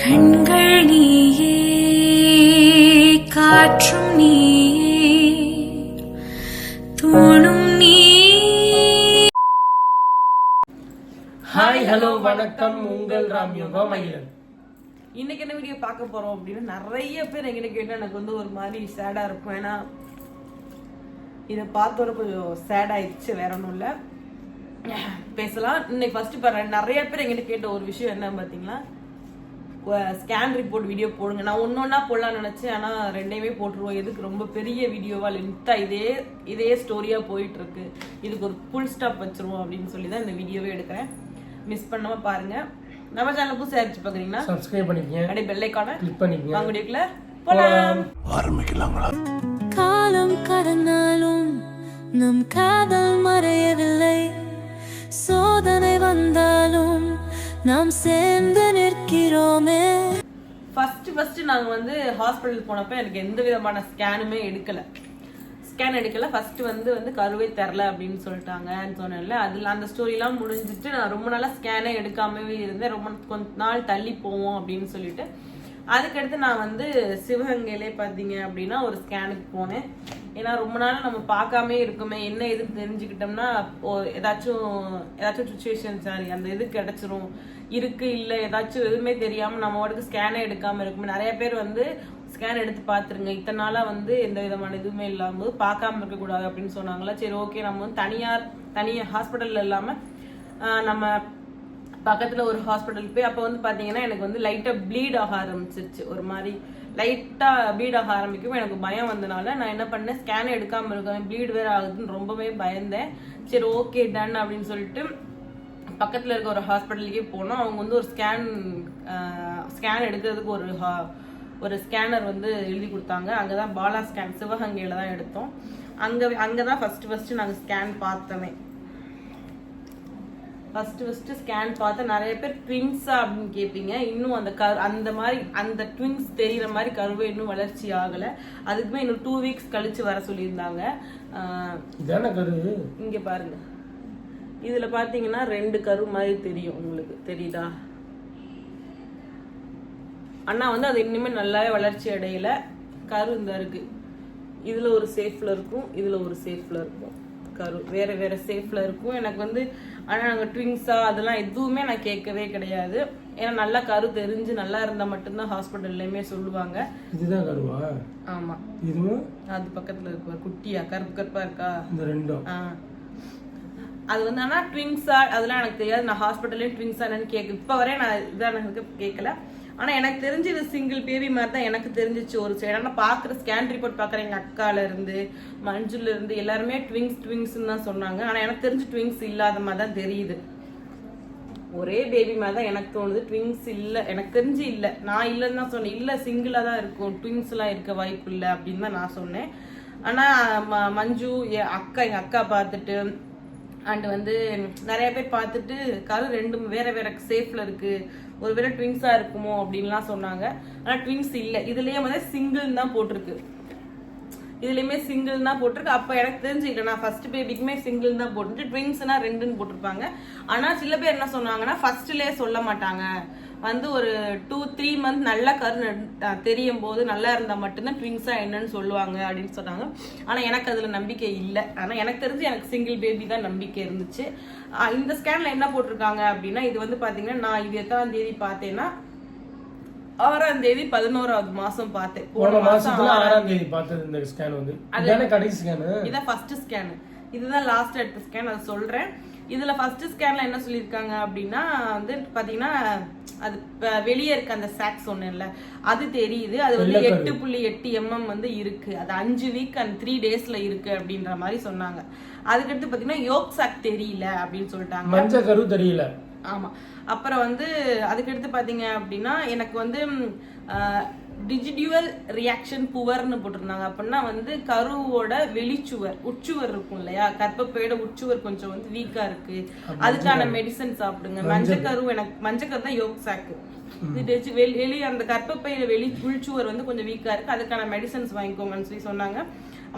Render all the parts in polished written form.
கண்கள் நீயே காற்றும் நீயே தூணும் நீ. ஹாய் ஹலோ வணக்கம், உங்கள் ராம்யோகா மகிழன். இன்னைக்கு என்ன வீடியோ பார்க்க போறோம் அப்படின்னா, நிறைய பேர் எங்கிட்ட கேட்டா எனக்கு வந்து ஒரு மாதிரி சேடா இருக்கும். ஏன்னா இதை பார்த்தோட கொஞ்சம் சேட் ஆயிடுச்சு, வேற ஒன்றும் இல்லை. பேசலாம். இன்னைக்கு ஃபர்ஸ்ட் பாருங்க, நிறைய பேர் எங்கிட்ட கேட்ட ஒரு விஷயம் என்ன பார்த்தீங்களா, ஸ்கேன் ரிப்போர்ட் வீடியோ போடுங்க. நான் ஒன்னொன்னா போடலாம்னு நினைச்சேன், ஆனா ரெண்டையுமே போட்டுருவோம். எதுக்கு ரொம்ப பெரிய வீடியோவா லென்த்தா இதே ஸ்டோரியா போயிட்டு இருக்கு, இதுக்கு ஒரு ஃபுல் ஸ்டாப் வச்சிருவோம் அப்படின்னு சொல்லி தான் இந்த வீடியோவே எடுக்கிறேன். மிஸ் பண்ணாம பாருங்க. நம்ம சேனல் புதுசா இருந்துச்சு பாக்குறீங்கன்னா சப்ஸ்கிரைப் பண்ணிக்கங்க, அப்படியே பெல் ஐகானை கிளிக் பண்ணிக்கங்க. வாங்க வீடியோக்குள்ள போலாம். ஆரம்பிக்கலாங்களா? காலம் கடந்தாலும் நம் காதல் மறையவில்லை, சோதனை வந்தாலும் நாம் சேர்ந்து நிற்கிறோமே. ஃபர்ஸ்ட் நாங்க வந்து ஹாஸ்பிட்டல் போனப்ப எனக்கு எந்த விதமான ஸ்கேனுமே எடுக்கல. ஃபர்ஸ்ட் வந்து கருவே தரல அப்படின்னு சொல்லிட்டாங்கன்னு சொன்னேன்ல, அதுல அந்த ஸ்டோரிலாம் முடிஞ்சிட்டு நான் ரொம்ப நாளா ஸ்கேனே எடுக்காமவே இருந்தேன். ரொம்ப கொஞ்ச நாள் தள்ளி போவோம் அப்படின்னு சொல்லிட்டு அதுக்கடுத்து நான் வந்து சிவகங்கையிலே பார்த்தீங்க அப்படின்னா ஒரு ஸ்கேனுக்கு போனேன். ஏன்னா ரொம்ப நாள் நம்ம பார்க்காமே இருக்குமே, என்ன எதுன்னு தெரிஞ்சுக்கிட்டோம்னா ஏதாச்சும் சுச்சுவேஷன் சாரி அந்த இது கிடைச்சிரும் இருக்கு இல்லை, ஏதாச்சும் எதுவுமே தெரியாம நம்ம வாட்டுக்கு ஸ்கேனே எடுக்காம இருக்குமே. நிறைய பேர் வந்து ஸ்கேன் எடுத்து பார்த்துருங்க, இத்தனை நாளா வந்து எந்த விதமான இதுவுமே இல்லாமல் பார்க்காம இருக்கக்கூடாது அப்படின்னு சொன்னாங்களா. சரி ஓகே, நம்ம வந்து தனியார் ஹாஸ்பிட்டல்ல இல்லாம நம்ம பக்கத்துல ஒரு ஹாஸ்பிட்டல் போய் அப்போ வந்து பாத்தீங்கன்னா எனக்கு வந்து லைட்டா ப்ளீட் ஆக ஆரம்பிச்சிருச்சு. ஒரு மாதிரி லைட்டா ப்ளீட் ஆக ஆரம்பிக்கும். எனக்கு பயம் வந்தனால நான் என்ன பண்ணேன், ஸ்கேன் எடுக்காம இருக்கேன், ப்ளீட் வேற ஆகுதுன்னு ரொம்பவே பயந்தேன். சரி ஓகே டன் அப்படின்னு சொல்லிட்டு பக்கத்துல இருக்க ஒரு ஹாஸ்பிட்டலுக்கே போனோம். அவங்க வந்து ஒரு ஸ்கேன் எடுக்கிறதுக்கு ஒரு ஸ்கேனர் வந்து எழுதி கொடுத்தாங்க. அங்கதான் பாலா ஸ்கேன் சிவகங்கையில தான் எடுத்தோம். அங்கதான் ஃபர்ஸ்ட் நாங்க ஸ்கேன் பார்த்தோமே. ஃபர்ஸ்ட் ஸ்கேன் பார்த்து நிறைய பேர் ட்வின்ஸா அப்படின்னு கேட்பீங்க. இன்னும் அந்த மாதிரி அந்த ட்வின்ஸ் தெரியுற மாதிரி கருவை இன்னும் வளர்ச்சி ஆகல. அதுக்குமே இன்னும் 2 வீக்ஸ் கழிச்சு வர சொல்லியிருந்தாங்க. இங்க பாருங்க, இதுல பாத்தீங்கன்னா 2 கரு மாதிரி தெரியும், உங்களுக்கு தெரியுதா? ஆனா வந்து அது இன்னுமே நல்லாவே வளர்ச்சி அடையல. கரு இந்த இருக்கு, இதுல ஒரு சேஃப்ல இருக்கும், இதுல ஒரு சேஃப்ல இருக்கும். கரு வேற சேஃப்ல இருக்கும். எனக்கு வந்து ஆனா நாங்க ட்வின்ஸா அதெல்லாம் எதுவுமே நான் கேட்கவே கிடையாது. ஏன்னா நல்லா கரு தெரிஞ்சு நல்லா இருந்தா மட்டும்தான் ஹாஸ்பிட்டல்லையுமே சொல்லுவாங்க. இதுதான் கருவா? ஆமா. இதுவும் அது பக்கத்துல இருக்கு, குட்டியா கருப்பா இருக்கா இந்த ரெண்டும். அது வந்து ஆனா ட்வின்ஸா அதெல்லாம் எனக்கு தெரியாது. நான் ஹாஸ்பிட்டல்லையும் ட்வின்ஸா என்னன்னு இப்ப வரைய நான் இதான் எனக்கு கேட்கல. ஆனா எனக்கு தெரிஞ்சு இது சிங்கிள் பேபி மாதிரி தான் எனக்கு தெரிஞ்சிச்சு ஒரு சைடு. ஆனா பாக்குற ஸ்கேன் ரிப்போர்ட் பாக்குற எங்க அக்கால இருந்து மஞ்சுல இருந்து எல்லாருமே ட்வின்ஸ் தான் சொன்னாங்க. ஆனா எனக்கு தெரிஞ்சு ட்வின்ஸ் இல்லாத மாதிரி தான் தெரியுது. ஒரே பேபி மாதிரி தான் எனக்கு தோணுது. ட்வின்ஸ் இல்ல, எனக்கு தெரிஞ்சு இல்ல. நான் இல்லன்னு தான் சொன்னேன். இல்ல சிங்கிளா தான் இருக்கும், ட்வின்ஸ் எல்லாம் இருக்க வாய்ப்பு இல்லை அப்படின்னு தான் நான் சொன்னேன். ஆனா மஞ்சு எங்க அக்கா பார்த்துட்டு அண்ட் வந்து நிறைய பேர் பார்த்துட்டு கரு 2 வேற சேஃப்ல இருக்கு, ஒருவேளை ட்வின்ஸா இருக்குமோ அப்படின்லாம் சொன்னாங்க. ஆனா ட்வின்ஸ் இல்ல, இதுலயே வந்து சிங்கிள் தான் போட்டிருக்கு. அப்ப எனக்கு தெரிஞ்சுக்கல, நான் ஃபர்ஸ்ட் பேபிக்குமே சிங்கிள் தான் போட்டு ட்வின்ஸ்னா 2ன்னு போட்டிருப்பாங்க. ஆனா சில பேர் என்ன சொன்னாங்கன்னா ஃபர்ஸ்ட்லயே சொல்ல மாட்டாங்க, வந்து ஒரு 2-3 மந்த் நல்லா கரு தெரியும் போது நல்லா இருந்தா மட்டும்தான் ட்வின்ஸா என்னன்னு சொல்லுவாங்க அப்படின்னு சொன்னாங்க. ஆனா எனக்கு அதுல நம்பிக்கை இல்லை. ஆனா எனக்கு தெரிஞ்சு எனக்கு சிங்கிள் பேபி தான் நம்பிக்கை இருந்துச்சு. இந்த ஸ்கேன்ல என்ன போட்டிருக்காங்க அப்படின்னா, இது வந்து பாத்தீங்கன்னா நான் இது எத்தாம் தேதி பார்த்தேன்னா 6ஆம் தேதி 11வது மாசம் பார்த்தேன். போன மாசத்துல 6ஆம் தேதி பார்த்தது இந்த ஸ்கேன் வந்து. அதானே கடைசி ஸ்கேன்? இதான் ஃபர்ஸ்ட் ஸ்கேன், இதுதான் லாஸ்ட் எடுத்த ஸ்கேன். அது சொல்றேன். இதுல ஃபர்ஸ்ட் ஸ்கேன்ல என்ன சொல்லியிருக்காங்க அப்படின்னா வந்து பாத்தீங்கன்னா அது வெளியே இருக்க அந்த சாக் சொன்னேன்ல அது தெரியுது. அது வந்து 8.8 mm வந்து இருக்கு. அது 5 வீக் அண்ட் 3 டேஸ்ல இருக்கு அப்படின்ற மாதிரி சொன்னாங்க. அதுக்கடுத்து பாத்தீங்கன்னா யோக் சாக் தெரியல அப்படின்னு சொல்லிட்டாங்க, மஞ்சள் கரு தெரியல. ஆமா. அப்புறம் வந்து அதுக்கடுத்து பாத்தீங்க அப்படின்னா எனக்கு வந்து டிஜிடுவல் ரியாக்ஷன் புவர்னு போட்டிருந்தாங்க. அப்படின்னா வந்து கருவோட உட்சுவர் இருக்கும் இல்லையா, கர்ப்பப்பையோட உட்சுவர் கொஞ்சம் வந்து வீக்கா இருக்கு, அதுக்கான மெடிசன் சாப்பிடுங்க. மஞ்சக்கரு தான் யோக் சாக்கு. வெளியே அந்த கர்ப்பப்பையில உள்சுவர் வந்து கொஞ்சம் வீக்கா இருக்கு, அதுக்கான மெடிசன்ஸ் வாங்கிக்கோங்கன்னு சொல்லி சொன்னாங்க.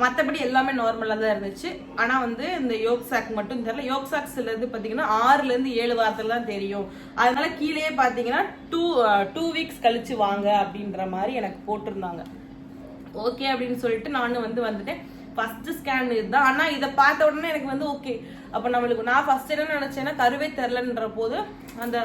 மற்றபடி எல்லாமே நார்மலாக தான் இருந்துச்சு. ஆனால் வந்து இந்த யோக் சாக் மட்டும் தெரியல. யோக் சாக்ஸ்லேருந்து பார்த்தீங்கன்னா 6லேருந்து 7 வாரத்தில் தான் தெரியும். அதனால கீழே பார்த்தீங்கன்னா 2 வீக்ஸ் கழிச்சு வாங்க அப்படின்ற மாதிரி எனக்கு போட்டிருந்தாங்க. ஓகே அப்படின்னு சொல்லிட்டு நானும் வந்துட்டேன். ஃபர்ஸ்ட் ஸ்கேன் இதுதான். ஆனால் இதை பார்த்த உடனே எனக்கு வந்து ஓகே, அப்போ நம்மளுக்கு நான் ஃபர்ஸ்ட் என்ன நினச்சேன்னா கருவே தெரிலன்ற போது அந்த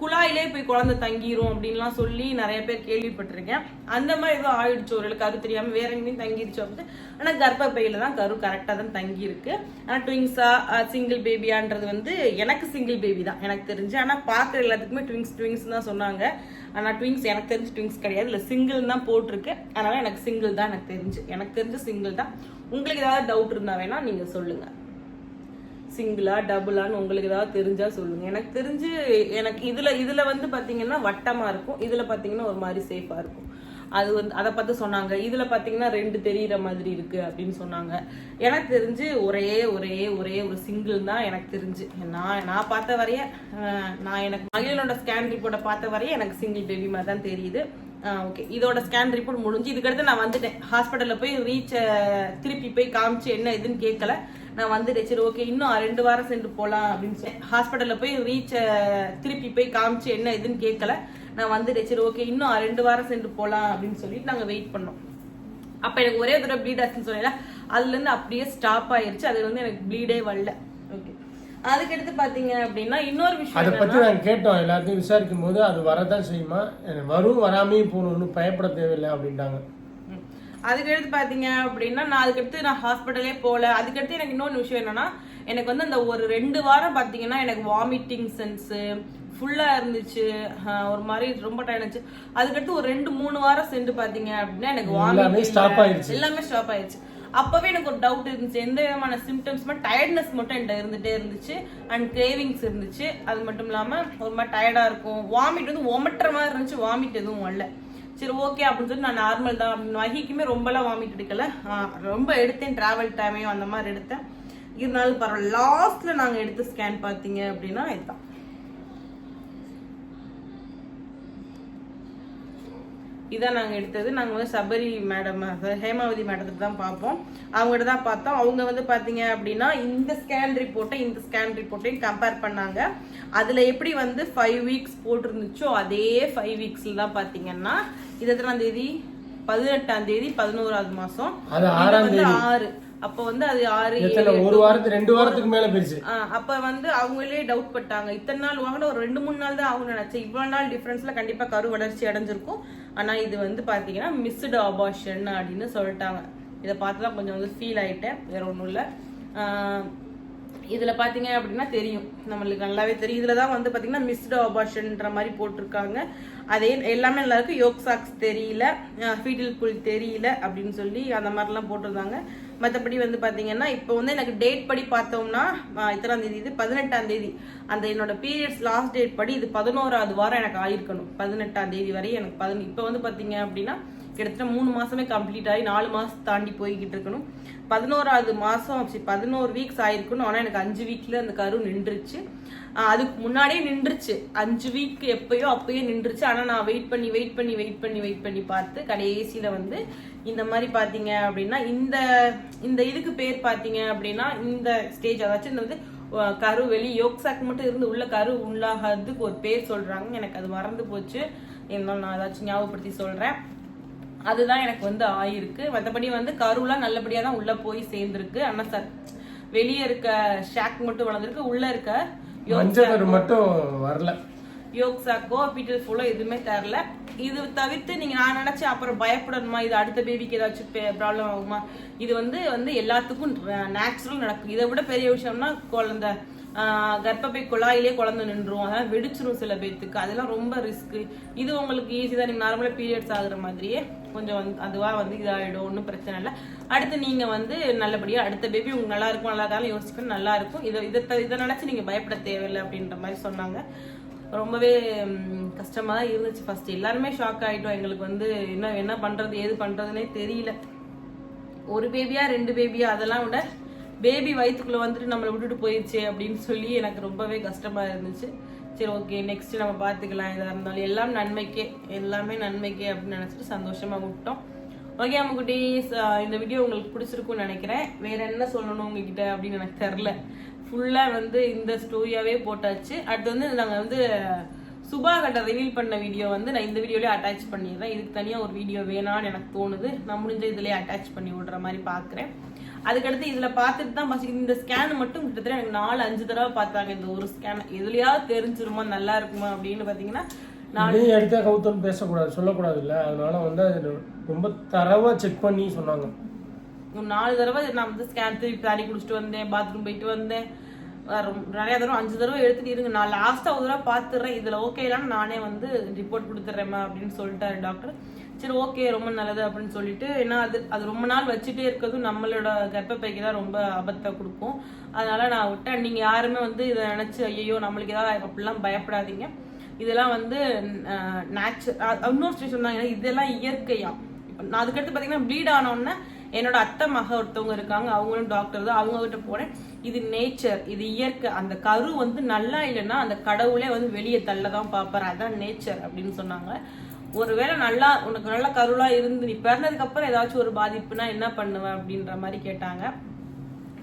குழாயிலே போய் குழந்தை தங்கிரும் அப்படின்லாம் சொல்லி நிறைய பேர் கேள்விப்பட்டிருக்கேன். அந்த மாதிரி எதுவும் ஆயிடுச்சு, ஒரு கரு தெரியாமல் வேற எங்கேயும் தங்கிருச்சு அப்படின்னு. ஆனால் கர்ப்பப்பையில தான் கரு கரெக்டாக தான் தங்கியிருக்கு. ஆனால் ட்விங்ஸா சிங்கிள் பேபியான்றது வந்து எனக்கு சிங்கிள் பேபி தான் எனக்கு தெரிஞ்சு. ஆனால் பார்க்குற எல்லாத்துக்குமே ட்விங்ஸ் தான் சொன்னாங்க. ஆனால் ட்விங்ஸ் எனக்கு தெரிஞ்சு ட்விங்ஸ் கிடையாது, இல்லை சிங்கிள் தான் போட்டிருக்கு. அதனால எனக்கு சிங்கிள் தான் எனக்கு தெரிஞ்சு சிங்கிள் தான். உங்களுக்கு ஏதாவது டவுட் இருந்தா வேணா நீங்க சொல்லுங்க, சிங்கிளா டபுளான்னு உங்களுக்கு ஏதாவது தெரிஞ்சா சொல்லுங்க. எனக்கு தெரிஞ்சு எனக்கு இதுல வந்து பாத்தீங்கன்னா வட்டமா இருக்கும், இதுல பாத்தீங்கன்னா ஒரு மாதிரி சேஃபா இருக்கும். அது வந்து அதை பார்த்து சொன்னாங்க. இதுல பாத்தீங்கன்னா 2 தெரியுற மாதிரி இருக்கு அப்படின்னு சொன்னாங்க. எனக்கு தெரிஞ்சு ஒரே ஒரு சிங்கிள் தான் எனக்கு தெரிஞ்சு. நான் பார்த்த வரைய நான் எனக்கு மகிழனோட ஸ்கேன் ரிப்போர்ட்டை பார்த்த வரைய எனக்கு சிங்கிள் பேபி மாதிரி தான் தெரியுது. ஓகே, இதோட ஸ்கேன் ரிப்போர்ட் முடிஞ்சு இதுக்கடுத்து நான் வந்துட்டேன். ஹாஸ்பிட்டலில் போய் திருப்பி போய் காமிச்சு என்ன இதுன்னு கேட்கல, நான் வந்துட்டேன். சரி ஓகே, இன்னும் 2 வாரம் சென்று போகலாம் அப்படின்னு சொல்லி ஹாஸ்பிட்டலில் போய் திருப்பி போய் காமிச்சு என்ன இதுன்னு கேட்கல, நான் வந்துட்டேன். சரி ஓகே, இன்னும் 2 வாரம் சென்று போகலாம் அப்படின்னு சொல்லிட்டு நாங்கள் வெயிட் பண்ணோம். அப்போ எனக்கு ஒரே தடவை ப்ளீட் ஆச்சுன்னு சொல்லல, அதுலேருந்து அப்படியே ஸ்டாப் ஆயிருச்சு. அது வந்து எனக்கு ப்ளீடே வரல. ஓகே, அதுக்கடுத்து பாத்தீங்க அப்படின்னா இன்னொரு விஷயம் அதை பத்தி நாங்க கேட்டோம். எல்லாத்தையும் விசாரிக்கும் போது அது வரதான் செய்யுமா, வரும் வராமையும் போகணும், பயப்பட தேவையில்லை அப்படின்ட்டாங்க. அதுக்கடுத்து பாத்தீங்க அப்படின்னா நான் ஹாஸ்பிட்டலே போகல. அதுக்கடுத்து எனக்கு இன்னொன்று விஷயம் என்னன்னா, எனக்கு வந்து அந்த ஒரு 2 வாரம் பாத்தீங்கன்னா எனக்கு வாமிட்டிங் சென்ஸ் ஃபுல்லா இருந்துச்சு, ஒரு மாதிரி ரொம்ப டயர்ட் இருந்துச்சு. அதுக்கடுத்து ஒரு 2-3 வாரம் சென்று பாத்தீங்க அப்படின்னா எனக்கு வாமிட்டிங் எல்லாமே ஸ்டாப் ஆயிடுச்சு. அப்பவே எனக்கு ஒரு டவுட் இருந்துச்சு, எந்த விதமான சிம்டம்ஸ் டயர்ட்னஸ் மட்டும் என்கிட்ட இருந்துட்டே இருந்துச்சு அண்ட் கிரேவிங்ஸ் இருந்துச்சு. அது மட்டும் இல்லாம ஒரு மாதிரி டயர்டா இருக்கும். வாமிட் வந்து ஒமட்டுற மாதிரி இருந்துச்சு, வாமிட் எதுவும் வரல. சரி ஓகே அப்படின்னு சொல்லி நான் நார்மல் தான். வகிக்குமே ரொம்பலாம் வாமிட் எடுக்கல, ரொம்ப எடுத்தேன், டிராவல் டைமையும் அந்த மாதிரி எடுத்தேன். இருந்தாலும் பரவாயில்ல. லாஸ்ட்ல நாங்க எடுத்த ஸ்கேன் பாத்தீங்க அப்படின்னா இதுதான். இதான் நாங்கள் எடுத்தது. நாங்கள் வந்து சபரி மேடம், ஹேமாவதி மேடத்துக்கு தான் பார்ப்போம். அவங்ககிட்ட தான் பார்த்தோம். அவங்க வந்து பார்த்தீங்க அப்படின்னா இந்த ஸ்கேன் ரிப்போர்ட்டையும் கம்பேர் பண்ணாங்க. அதில் எப்படி வந்து 5 வீக்ஸ் போட்டிருந்துச்சோ அதே 5 வீக்ஸில் தான் பார்த்தீங்கன்னா இது எத்தனாம் தேதி, 18ஆம் தேதி 11வது மாதம், அது 6. அப்ப வந்து அது 6 ஒரு வாரத்துக்கு 2 வாரத்துக்கு மேல போயிடுச்சு. அப்ப வந்து அவங்களே டவுட் பட்டாங்க. இத்தனை நாள் வாங்கின ஒரு 2-3 நாள் தான் ஆகும் நினைச்சேன். இவ்வளவு நாள் டிஃபரன்ஸ்ல கண்டிப்பா கரு வளர்ச்சி அடைஞ்சிருக்கும். ஆனா இது வந்து பாத்தீங்கன்னா மிஸ்டு அபார்ஷன் அப்படின்னு சொல்லிட்டாங்க. இதை பார்த்துதான் கொஞ்சம் வந்து ஃபீல் ஆயிட்டேன், வேற ஒன்றும் இல்லை. இதுல பாத்தீங்க அப்படின்னா தெரியும், நம்மளுக்கு நல்லாவே தெரியும். இதுலதான் வந்து பாத்தீங்கன்னா மிஸ்டு அபார்ஷன்ன்ற மாதிரி போட்டிருக்காங்க. அதே எல்லாமே நல்லா இருக்கு. யோக் சாக்ஸ் தெரியல, ஃபீட்டல் புல் தெரியல அப்படின்னு சொல்லி அந்த மாதிரிலாம் போட்டிருந்தாங்க. மற்றபடி வந்து பாத்தீங்கன்னா இப்போ வந்து எனக்கு டேட் படி பார்த்தோம்னா இத்தனாம் தேதி, இது 18ஆம் தேதி. அந்த என்னோட பீரியட்ஸ் லாஸ்ட் டேட் படி இது 11வது வாரம் எனக்கு ஆயிருக்கணும். 18ஆம் தேதி வரை எனக்கு இப்போ வந்து பாத்தீங்க அப்படின்னா கிட்டத்தட்ட 3 மாசமே கம்ப்ளீட் ஆகி 4 மாசம் தாண்டி போய்கிட்டு இருக்கணும். 11வது மாசம் 11 வீக்ஸ் ஆயிருக்கணும். ஆனா எனக்கு 5 வீக்ல அந்த கரு நின்றுச்சு. அதுக்கு முன்னாடியே நின்றுச்சு, 5 வீக் அப்பயே நின்றுச்சு. ஆனா நான் வெயிட் பண்ணி பார்த்து கடைசியில வந்து இந்த மாதிரி பாத்தீங்க அப்படின்னா இந்த இதுக்கு பேர் பாத்தீங்க அப்படின்னா இந்த ஸ்டேஜ், அதாச்சும் இந்த வந்து கரு வெளி யோக்ஸாக் மட்டும் இருந்து உள்ள கரு உள்ளாகிறதுக்கு ஒரு பேர் சொல்றாங்க. எனக்கு அது மறந்து போச்சு, இருந்தாலும் நான் ஏதாச்சும் ஞாபகப்படுத்தி சொல்றேன். அதுதான் எனக்கு வந்து ஆயிருக்கு. மற்றபடி வந்து கருலாம் நல்லபடியா தான் உள்ள போய் சேர்ந்துருக்கு. ஆனா சார் வெளியே இருக்க ஷாக் மட்டும் வளர்ந்துருக்கு, உள்ள இருக்க மட்டும் வரல. யோக் சாக்கோ பீட்டல் ஃபுல்லோ எதுவுமே தரல. இது தவிர்த்து நீங்க நான் நினைச்சேன் அப்புறம் பயப்படணுமா, இது அடுத்த பேபிக்கு ஏதாச்சும் ப்ராப்ளம் ஆகுமா, இது வந்து எல்லாத்துக்கும் நேச்சுரல் நடக்கும். இதை விட பெரிய விஷயம்னா குழந்தை கர்ப்பப்பை குழாயிலே குழந்தை நின்றும், அதெல்லாம் வெடிச்சிரும் சில பேர்த்துக்கு, அதெல்லாம் ரொம்ப ரிஸ்க். இது உங்களுக்கு ஈஸி தான், நீங்க நார்மலா பீரியட்ஸ் ஆகுற மாதிரியே கொஞ்சம் வந்து அதுவா வந்து இதாயிடும், ஒன்றும் பிரச்சனை இல்லை. அடுத்து நீங்க வந்து நல்லபடியா அடுத்த பேபி உங்களுக்கு நல்லா இருக்கும், நல்லா இருந்தாலும் யோசிக்கணும், நல்லா இருக்கும். இதை நினைச்சு நீங்க பயப்பட தேவையில்லை அப்படின்ற மாதிரி சொன்னாங்க. ரொம்பவே கஷ்டமா தான் இருந்துச்சு. ஃபர்ஸ்ட் எல்லாருமே ஷாக் ஆயிட்டோம். எங்களுக்கு வந்து என்ன பண்றது ஏது பண்றதுன்னே தெரியல. ஒரு பேபியா 2 பேபியா அதெல்லாம் விட பேபி வயிற்றுக்குள்ள வந்துட்டு நம்மளை விட்டுட்டு போயிடுச்சு அப்படின்னு சொல்லி எனக்கு ரொம்பவே கஷ்டமா இருந்துச்சு. சரி ஓகே, நெக்ஸ்ட் நம்ம பார்த்துக்கலாம், எதாக இருந்தாலும் எல்லாமே நன்மைக்கே அப்படின்னு நினைச்சிட்டு சந்தோஷமா விட்டோம். ஓகே அம்முக்குட்டீஸ், இந்த வீடியோ உங்களுக்கு பிடிச்சிருக்கும்னு நினைக்கிறேன். வேற என்ன சொல்லணும் உங்ககிட்ட அப்படின்னு எனக்கு தெரில. ஃபுல்லாக வந்து இந்த ஸ்டோரியாவே போட்டாச்சு. அடுத்து வந்து நாங்கள் வந்து சுபா கிட்ட ரிவீல் பண்ண வீடியோ வந்து நான் இந்த வீடியோலேயே அட்டாச் பண்ணிடுறேன். இதுக்கு தனியாக ஒரு வீடியோ வேணான்னு எனக்கு தோணுது. நான் முடிஞ்ச இதுலேயே அட்டாச் பண்ணி விடுற மாதிரி பார்க்குறேன். அதுக்கடுத்து இதில் பார்த்துட்டு தான் பசிக்குது. இந்த ஸ்கேன் மட்டும் கிட்டத்தட்ட எனக்கு 4-5 தடவை பார்த்தாங்க. இந்த ஒரு ஸ்கேன் எதுலையாவது தெரிஞ்சிருமா நல்லா இருக்குமா அப்படின்னு பார்த்தீங்கன்னா எடுத்தா கவுத்தோன்னு பேசக்கூடாது, சொல்லக்கூடாது இல்லை. அதனால வந்து அது ரொம்ப தரவா செக் பண்ணி சொன்னாங்க. 4 தடவை நான் வந்து ஸ்கேன் திருப்பி தண்ணி குடிச்சிட்டு வந்தேன், பாத்ரூம் போயிட்டு வந்தேன், நிறைய தடவை 5 தடவை எடுத்துட்டு இருங்க, நான் லாஸ்டா ஒரு தடவை பார்த்துடுறேன், இதுல ஓகே இல்லைன்னு நானே வந்து ரிப்போர்ட் கொடுத்துட்றேம்மா அப்படின்னு சொல்லிட்டாரு டாக்டர். சரி ஓகே ரொம்ப நல்லது அப்படின்னு சொல்லிட்டு, ஏன்னா அது ரொம்ப நாள் வச்சுட்டே இருக்கிறதும் நம்மளோட கர்ப்பப்பைக்கு தான் ரொம்ப ஆபத்தை கொடுக்கும். அதனால நான் விட்டேன். நீங்க யாருமே வந்து இதை நினைச்சு ஐயோ நம்மளுக்கு ஏதாவது அப்படிலாம் பயப்படாதீங்க. இதெல்லாம் வந்து இன்னொரு ஸ்டேஷன் சொன்னாங்க, இதெல்லாம் இயற்கையா. இப்போ நான் அதுக்கடுத்து பார்த்தீங்கன்னா ப்ளீட் ஆனோடனே என்னோட அத்தை மக ஒருத்தவங்க இருக்காங்க, அவங்களும் டாக்டர் தான், அவங்க கிட்ட போனேன். இது நேச்சர், இது இயற்கை. அந்த கரு வந்து நல்லா இல்லைன்னா அந்த கடவுளே வந்து வெளியே தள்ளதான் பார்ப்பாரு, அதான் நேச்சர் அப்படின்னு சொன்னாங்க. ஒருவேளை நல்லா உனக்கு நல்ல கருளா இருந்து நீ பிறந்ததுக்கு அப்புறம் ஏதாச்சும் ஒரு பாதிப்புனா என்ன பண்ணுவேன் அப்படின்ற மாதிரி கேட்டாங்க.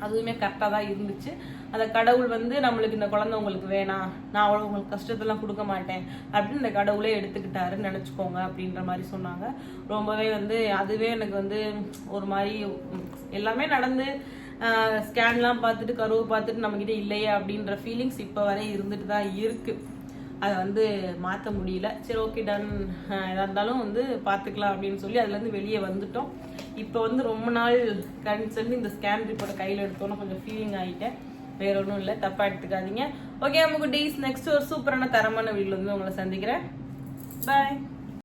அதுவுமே கரெக்டாக தான் இருந்துச்சு. அந்த கடவுள் வந்து நம்மளுக்கு இந்த குழந்தை உங்களுக்கு வேணாம், நான் அவ்வளோ உங்களுக்கு கஷ்டத்தெல்லாம் கொடுக்க மாட்டேன் அப்படின்னு இந்த கடவுளே எடுத்துக்கிட்டாருன்னு நினச்சிக்கோங்க அப்படின்ற மாதிரி சொன்னாங்க. ரொம்பவே வந்து அதுவே எனக்கு வந்து ஒரு மாதிரி எல்லாமே நடந்து ஸ்கேன்லாம் பார்த்துட்டு கருவை பார்த்துட்டு நம்மக்கிட்ட இல்லையே அப்படின்ற ஃபீலிங்ஸ் இப்போ வரை இருந்துட்டு தான் இருக்கு. அதை வந்து மாற்ற முடியல. சரி ஓகே டன், எதாக இருந்தாலும் வந்து பார்த்துக்கலாம் அப்படின்னு சொல்லி அதுலேருந்து வெளியே வந்துட்டோம். இப்போ வந்து ரொம்ப நாள் கழிச்சு இந்த ஸ்கேன் ரிப்போர்ட்டை கையில் எடுத்தோன்னு கொஞ்சம் ஃபீலிங் ஆகிட்டேன். வேற ஒன்றும் இல்லை, தப்பாக எடுத்துக்காதீங்க. ஓகே அம்முக்குட்டீஸ், நெக்ஸ்ட் ஒரு சூப்பரான தரமான வீடியோவில் வந்து உங்களை சந்திக்கிறேன். பாய்.